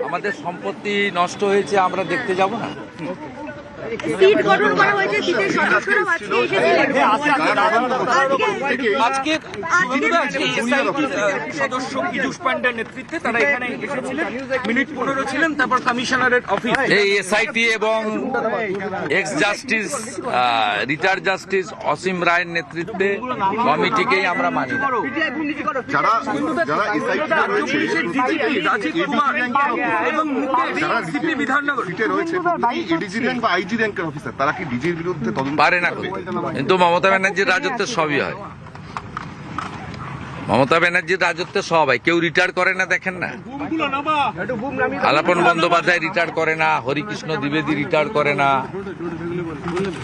আমাদের সম্পত্তি নষ্ট হয়েছে, আমরা দেখতে যাব না? আজকে সদস্য পীযূষ পান্ডার নেতৃত্বে তারা এখানে এসেছিলেন, মিনিট 15 ছিলেন, তারপর কমিশনারের অফিস। এই এসআইটি এবং এক্স জাস্টিস রিটায়ার্ড জাস্টিস অসীম রায়ের নেতৃত্বে কমিটিকেই আমরা মানি না। যারা এসআইটি রয়েছে রাজীব কুমার এবং সিপি বিধাননগর রয়েছে এডিজি র্যাঙ্ক বা আইজি র্যাঙ্কের অফিসার, তারা কি ডিজির বিরুদ্ধে তদন্ত পারে না, কিন্তু মমতা ব্যানার্জির রাজত্বে সবই হয়। মমতা ব্যানার্জির রাজত্বে সব হয়। কেউ রিটায়ার করে না, দেখেন না? আলাপন বন্দ্যোপাধ্যায় রিটায়ার করে না, হরিকৃষ্ণ দ্বিবেদী রিটায়ার করে না,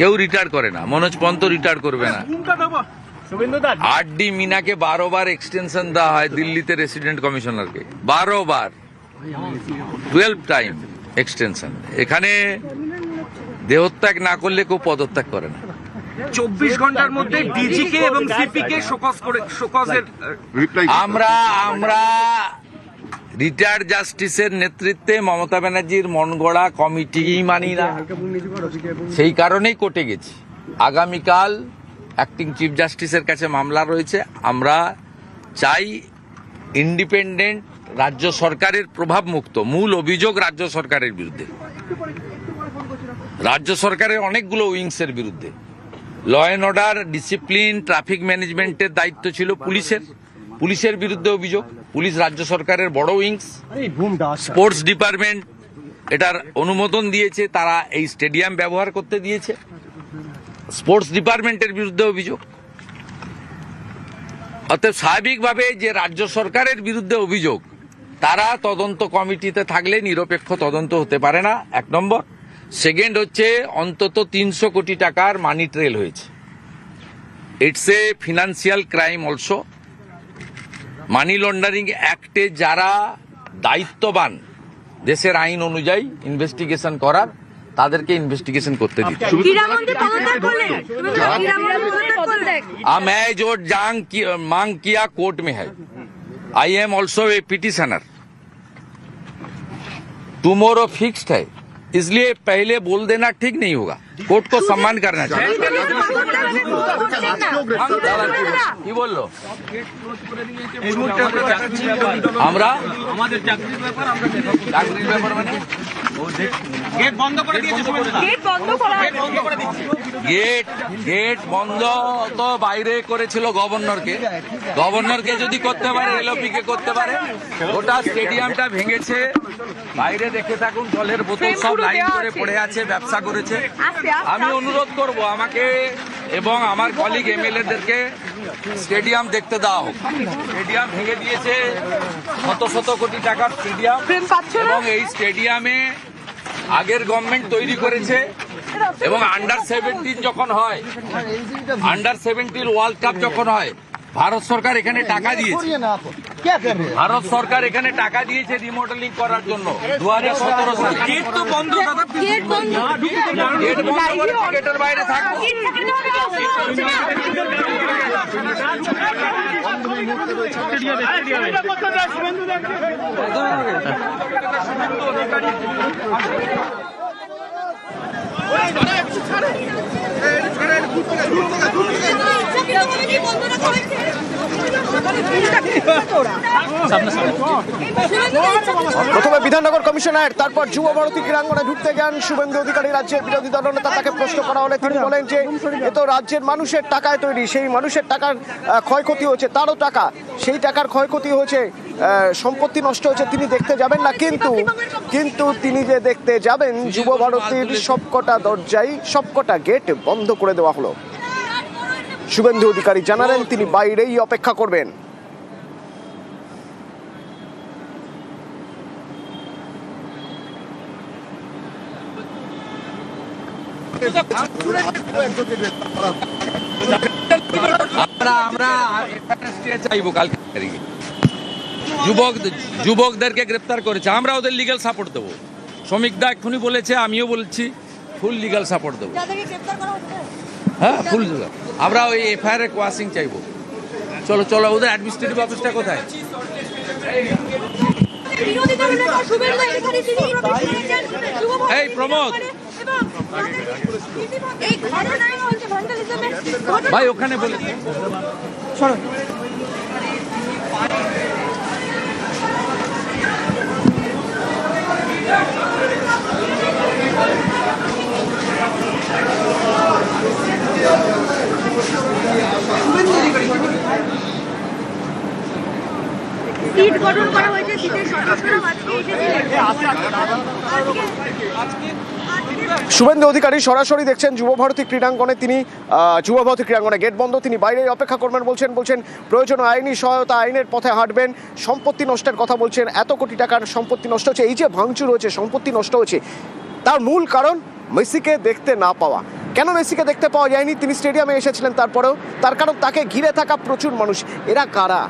কেউ রিটায়ার করে না। মনোজ পন্ত রিটায়ার করবে না। আরডি মিনাকে 12 বার এক্সটেনশন দেওয়া হয় দিল্লিতে রেসিডেন্ট কমিশনারকে, 12 বার, 12 টাইম এক্সটেনশন। এখানে দেহত্যাগ না করলে কেউ পদত্যাগ করে না। 24 ঘন্টার মধ্যে ডিজিকে এবং সিপিকে শোকজের আমরা রিটায়ার্ড জাস্টিসের নেতৃত্বে মমতা ব্যানার্জির মন গড়া কমিটিই মানি না। সেই কারণেই কোর্টে গেছি। আগামীকাল অ্যাক্টিং চিফ জাস্টিসের কাছে মামলা রয়েছে। আমরা চাই ইন্ডিপেন্ডেন্ট রাজ্য সরকারের প্রভাব মুক্ত। মূল অভিযোগ রাজ্য সরকারের বিরুদ্ধে, রাজ্য সরকারের অনেকগুলো উইংসের বিরুদ্ধে। Law and order, discipline, traffic ম্যানেজমেন্টের দায়িত্ব ছিল পুলিশের বিরুদ্ধে অভিযোগ। পুলিশ রাজ্য সরকারের বড় উইংস। স্পোর্টস ডিপার্টমেন্ট এটার অনুমোদন দিয়েছে, তারা এই স্টেডিয়াম ব্যবহার করতে দিয়েছে। স্পোর্টস ডিপার্টমেন্টের বিরুদ্ধে অভিযোগ। অতএব স্বাভাবিকভাবে যে রাজ্য সরকারের বিরুদ্ধে অভিযোগ, তারা তদন্ত কমিটিতে থাকলে নিরপেক্ষ তদন্ত হতে পারে না, 1 নম্বর। সেকেন্ড হচ্ছে অন্তত 300 কোটি টাকার মানি ট্রেল হয়েছে। It's a financial crime also. Money laundering অ্যাক্টে যারা দায়িত্ববান দেশের আইন অনুযায়ী ইনভেস্টিগেশন করার, তাদেরকে ইনভেস্টিগেশন করতে দিতে। मैं जो मांग किया कोर्ट में है, I am also a petitioner. Tomorrow fixed है, इसलिए पहले बोल देना ठीक नहीं होगा। कोर्ट को सम्मान करना चाहिए। কি বললো? আমরা চাকরির ব্যাপার মানে গেট বন্ধ করে দিয়েছে। গেট বন্ধ তো বাইরে করেছিল গভর্নরকে যদি করতে পারে, এলওপি কে করতে পারে। ওটা স্টেডিয়ামটা ভেঙেছে, বাইরে দেখে থাকুন, জলের বোতল সব লাইন করে পড়ে আছে, ব্যবসা করেছে। আমি অনুরোধ করব আমাকে এবং আমার কলিগ এমএলএদেরকে স্টেডিয়াম দেখতে দাও। স্টেডিয়াম ভেঙে দিয়েছে, শত কোটি টাকার স্টেডিয়াম, এবং এই স্টেডিয়ামে আগের গভর্নমেন্ট তৈরি করেছে। এবং আন্ডার-17 যখন হয়, আন্ডার-17 ওয়ার্ল্ড কাপ যখন হয়, ভারত সরকার এখানে টাকা দিয়েছে। রিমডেলিং করার জন্য 2017 সালে। গেট তো বন্ধ, গেট বন্ধ করে গেটের বাইরে থাকবো। প্রথমে বিধাননগর কমিশনার, তারপর যুব ভারতী ক্রীড়াঙ্গনে ঢুকতে যান শুভেন্দু অধিকারী। রাজ্যের বিরোধী দলনেতা, তাকে প্রশ্ন করা হলে তিনি বলেন যে এ তো রাজ্যের মানুষের টাকায় তৈরি, সেই মানুষের টাকার ক্ষয়ক্ষতি হয়েছে, তারও টাকা, সেই টাকার ক্ষয়ক্ষতি হয়েছে, সম্পত্তি নষ্ট হয়েছে, তিনি দেখতে যাবেন না। কিন্তু তিনি যে দেখতে যাবেন, যুব ভারতীর সবকটা দরজাই, সবকটা গেট বন্ধ করে দেওয়া হলো। শুভেন্দু অধিকারী জানালেন তিনি বাইরেই অপেক্ষা করবেন। আমরা চাইবো কালকে যুবকদেরকে গ্রেপ্তার করেছে, আমরা ওদের লিগ্যাল সাপোর্ট দেবো। শ্রমিক দা এক্ষুনি বলেছে, আমিও বলছি, ফুল লিগ্যাল সাপোর্ট দেবো। হ্যাঁ, ফুল। আমরা ওই এফআইআর এর কোয়াশিং চাইবো। চলো, ওদের অ্যাডমিনিস্ট্রেটিভ অফিসটা কোথায়? বিরোধী দলের নেতা শুভেন্দু অধিকারী তিনি প্রবেশ করেছেন যুবমোর্চা এই প্রমোদ। এবং এই ঘটনায় হচ্ছে ভ্যান্ডালিজমের ভাই ওখানে বলে সিট গঠন করা হয়েছে, সিটের সদস্যরা আজকে এসেছিলেন। শুভেন্দু অধিকারী সরাসরি দেখছেন যুবভারতী ক্রীড়াঙ্গনে, তিনি যুবভারতী ক্রীড়াঙ্গনে গেট বন্ধ, তিনি বাইরে অপেক্ষা করবেন বলছেন প্রয়োজন আইনি সহায়তা, আইনের পথে হাঁটবেন। সম্পত্তি নষ্টের কথা বলছেন, এত কোটি টাকার সম্পত্তি নষ্ট হচ্ছে, এই যে ভাঙচুর হয়েছে, সম্পত্তি নষ্ট হয়েছে, তার মূল কারণ মেসিকে দেখতে না পাওয়া। কেন মেসিকে দেখতে পাওয়া যায়নি? তিনি স্টেডিয়ামে এসেছিলেন, তারপরেও তার কারণ তাকে ঘিরে থাকা প্রচুর মানুষ। এরা কারা?